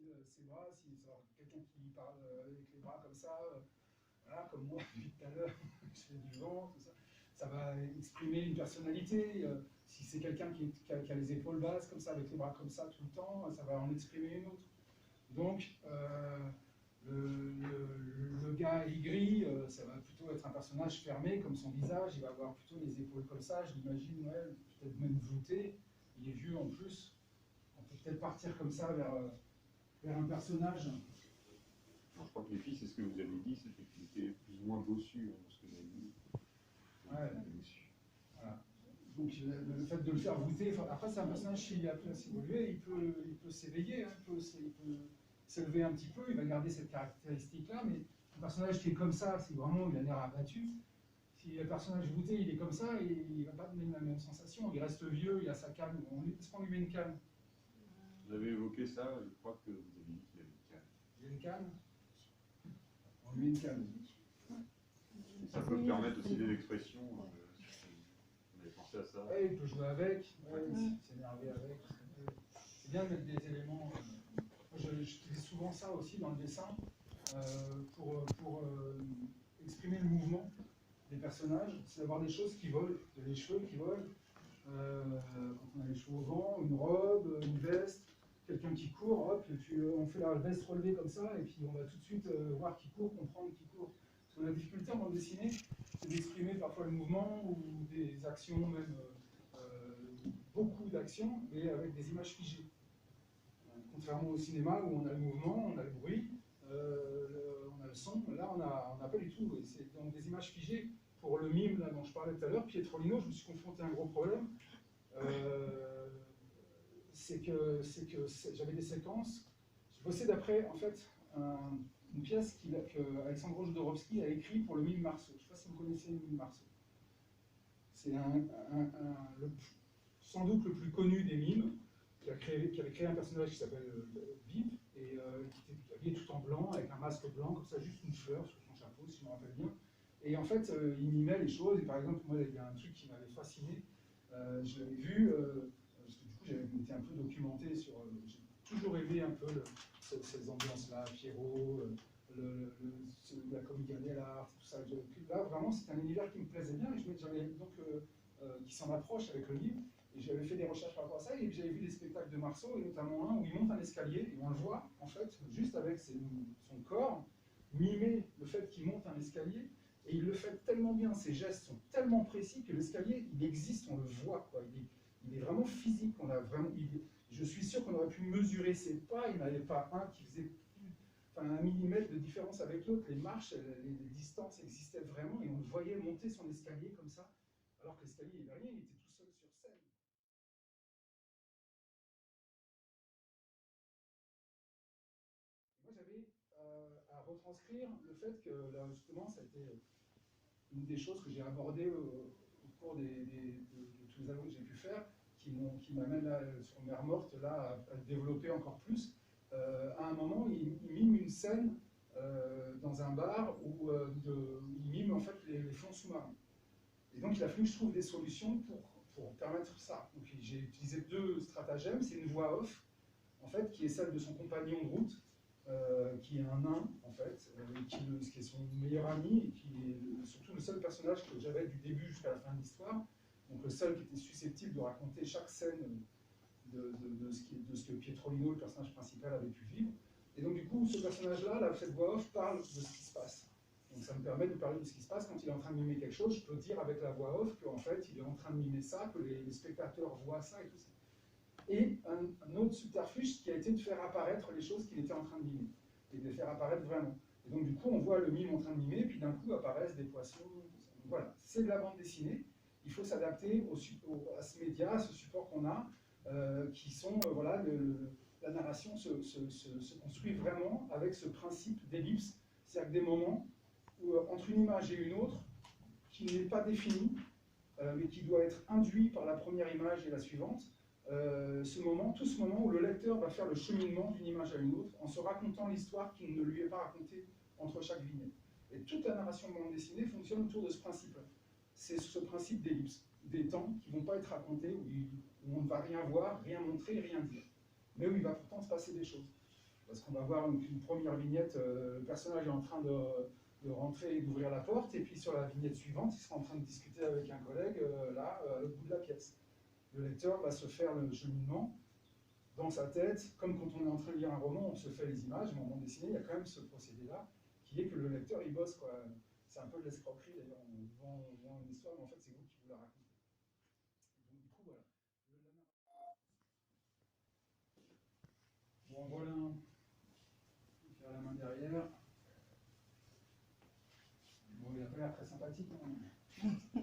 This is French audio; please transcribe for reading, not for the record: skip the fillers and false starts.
style ses bras, si c'est quelqu'un qui parle avec les bras comme ça, voilà, comme moi depuis tout à l'heure, je fais du vent, tout ça. Ça va exprimer une personnalité. Si c'est quelqu'un qui a les épaules basses comme ça, avec les bras comme ça tout le temps, ça va en exprimer une autre. Donc, le gars aigri, ça va plutôt être un personnage fermé, comme son visage, il va avoir plutôt les épaules comme ça, je l'imagine, ouais, peut-être même voûté, il est vieux en plus. On peut peut-être partir comme ça vers un personnage. Je crois que les filles, c'est ce que vous avez dit, c'était qu'il était plus ou moins bossu, hein, ce que vous avez dit. Ouais. Voilà. Donc le fait de le faire voûter, après c'est un personnage qui a pu évoluer, il peut s'éveiller, hein, il peut s'élever un petit peu, il va garder cette caractéristique-là, mais un personnage qui est comme ça, si vraiment il a l'air abattu, si le personnage voûté il est comme ça, il ne va pas donner la même sensation, il reste vieux, il a sa canne, est-ce qu'on lui met une canne? Vous avez évoqué ça, je crois que vous avez dit qu'il avait une canne. Il y a une canne? On lui met une canne. Et ça peut permettre aussi des expressions. On avait pensé à ça. Ouais, il peut jouer avec, ouais, s'énerver avec. C'est bien de mettre des éléments. J'utilise souvent ça aussi dans le dessin pour exprimer le mouvement des personnages. C'est d'avoir des choses qui volent, des cheveux qui volent. Quand on a les cheveux au vent, une robe, une veste, quelqu'un qui court, hop, et puis on fait la veste relevée comme ça, et puis on va tout de suite voir qui court, comprendre qui court. Parce que la difficulté en bande dessinée, c'est d'exprimer parfois le mouvement ou des actions, même beaucoup d'actions, mais avec des images figées. Contrairement au cinéma où on a le mouvement, on a le bruit, on a le son, là on n'a pas du tout. C'est donc des images figées. Pour le mime là, dont je parlais tout à l'heure, Pietrolino, je me suis confronté à un gros problème. C'est que j'avais des séquences. Je bossais d'après, en fait, une pièce qu'Alexandre Jodorowsky a écrit pour le mime Marceau. Je ne sais pas si vous connaissez le mime Marceau. C'est sans doute le plus connu des mimes, qui avait créé un personnage qui s'appelle Bip, et qui était habillé tout en blanc, avec un masque blanc, comme ça, juste une fleur sur son chapeau, si je me rappelle bien. Et en fait, il mimait les choses, et par exemple, moi, il y a un truc qui m'avait fasciné, je l'avais vu, parce que du coup, j'avais été un peu documenté sur... j'ai toujours aimé un peu ces ambiances-là, Pierrot, la comédie dell'arte, tout ça. Là, vraiment, c'est un univers qui me plaisait bien, et j'avais donc qui s'en approche avec le livre. Et j'avais fait des recherches par rapport à ça, et j'avais vu des spectacles de Marceau, et notamment un où il monte un escalier, et on le voit, en fait, juste avec son corps, mimer le fait qu'il monte un escalier, et il le fait tellement bien, ses gestes sont tellement précis que l'escalier, il existe, on le voit, quoi. Il est vraiment physique, je suis sûr qu'on aurait pu mesurer ses pas, il n'y en avait pas un qui faisait un millimètre de différence avec l'autre, les marches, les distances existaient vraiment, et on le voyait monter son escalier comme ça, alors que l'escalier, il n'y avait rien, il était tout seul sur scène. Moi, j'avais à retranscrire le fait que, là, justement, ça a été une des choses que j'ai abordées au cours de tous les albums que j'ai pu faire, qui m'amène sur Mer Morte là, à développer encore plus. À un moment, il mime une scène dans un bar où il mime en fait les fonds sous-marins. Et donc, il a fallu que je trouve des solutions pour permettre ça. Donc, j'ai utilisé deux stratagèmes. C'est une voix off, en fait, qui est celle de son compagnon de route, qui est un nain, en fait, qui est son meilleur ami, et qui est surtout le seul personnage que j'avais du début jusqu'à la fin de l'histoire, donc le seul qui était susceptible de raconter chaque scène de ce que Pietrolino, le personnage principal, avait pu vivre. Et donc du coup, ce personnage-là, cette voix off, parle de ce qui se passe. Donc ça me permet de parler de ce qui se passe quand il est en train de mimer quelque chose. Je peux dire avec la voix off qu'en fait, il est en train de mimer ça, que les spectateurs voient ça et tout ça. Et un autre subterfuge qui a été de faire apparaître les choses qu'il était en train de mimer, et de les faire apparaître vraiment. Et donc du coup, on voit le mime en train de mimer, puis d'un coup apparaissent des poissons. Donc, voilà, c'est de la bande dessinée. Il faut s'adapter à ce média, à ce support qu'on a, qui sont, voilà, la narration se construit vraiment avec ce principe d'ellipse, c'est-à-dire que des moments où, entre une image et une autre, qui n'est pas définie, mais qui doit être induit par la première image et la suivante, tout ce moment où le lecteur va faire le cheminement d'une image à une autre en se racontant l'histoire qui ne lui est pas racontée entre chaque vignette. Et toute la narration de bande dessinée fonctionne autour de ce principe-là. C'est ce principe d'ellipse, des temps qui ne vont pas être racontés, où on ne va rien voir, rien montrer, rien dire, mais où il va pourtant se passer des choses. Parce qu'on va voir une première vignette, le personnage est en train de rentrer et d'ouvrir la porte, et puis sur la vignette suivante, il sera en train de discuter avec un collègue, là, à l'autre bout de la pièce. Le lecteur va se faire le cheminement dans sa tête, comme quand on est en train de lire un roman, on se fait les images, mais en bande dessinée, il y a quand même ce procédé-là, qui est que le lecteur, il bosse, quoi. C'est un peu de l'escroquerie, d'ailleurs, on vend une histoire, mais en fait, c'est vous qui vous la racontez. Donc, du coup, voilà. Bon, voilà, faire la main derrière. Bon, il a pas l'air très sympathique, hein.